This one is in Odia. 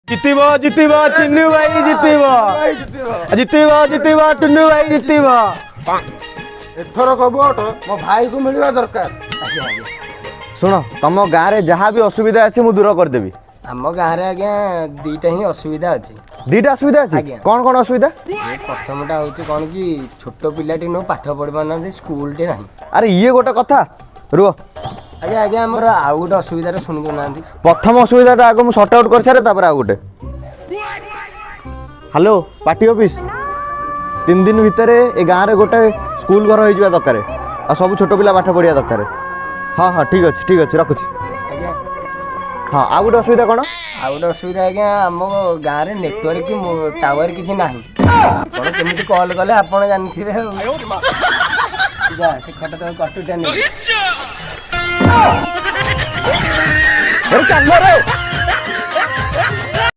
ଜିତିବ ଜିତିବ ଚିନ୍ନୁ ଭାଇ ଜିତିବ ଜିତିବ ଜିତିବ ଚିନ୍ନୁ ଭାଇ ଜିତିବ। ଏଥର ଭୋଟ ମୋ ଭାଇକୁ ମିଳିବା ଦରକାର। ଶୁଣ ତମ ଗାଁରେ ଯାହା ବି ଅସୁବିଧା ଅଛି ମୁଁ ଦୂର କରିଦେବି। ଆମ ଗାଁରେ ଆଜ୍ଞା ଦୁଇଟା ହିଁ ଅସୁବିଧା ଅଛି। ଦିଟା ଅସୁବିଧା ଅଛି? କଣ କଣ ଅସୁବିଧା? ପ୍ରଥମଟା ହଉଛି କଣ କି ଛୋଟ ପିଲାଟି ନୁ ପାଠ ପଢି ପାରୁନାହାନ୍ତି, ସ୍କୁଲଟେ ନାହିଁ। ଆରେ ଇଏ ଗୋଟେ କଥା, ରୁହ। ଆଜ୍ଞା ଆଜ୍ଞା ଆମର ଆଉ ଗୋଟେ ଅସୁବିଧାରେ ଶୁଣି ଦଉନାହାନ୍ତି। ପ୍ରଥମ ଅସୁବିଧାଟା ଆଗ ମୁଁ ସର୍ଟ ଆଉଟ୍ କରିସାରେ ତାପରେ ଆଉ ଗୋଟେ। ହ୍ୟାଲୋ ପାର୍ଟି ଅଫିସ, 3 ଦିନ ଭିତରେ ଏ ଗାଁରେ ଗୋଟେ ସ୍କୁଲ ଘର ହେଇଯିବା ଦରକାର, ଆଉ ସବୁ ଛୋଟ ପିଲା ପାଠ ପଢିବା ଦରକାର। ହଁ ହଁ ଠିକ୍ ଅଛି ରଖୁଛି। ଆଜ୍ଞା ହଁ ଆଉ ଗୋଟେ ଅସୁବିଧା କଣ? ଆଉ ଗୋଟେ ଅସୁବିଧା ଆଜ୍ଞା ଆମ ଗାଁରେ ନେଟୱାର୍କ କି ଟାୱାର କିଛି ନାହିଁ। ଆପଣ କେମିତି କଲ୍ କଲେ ଆପଣ ଜାଣିଥିବେ ଆଉ। ଯା ସେ ଖଟ ତ କଟୁଟା ନେଇ ଚାଲ ରେ।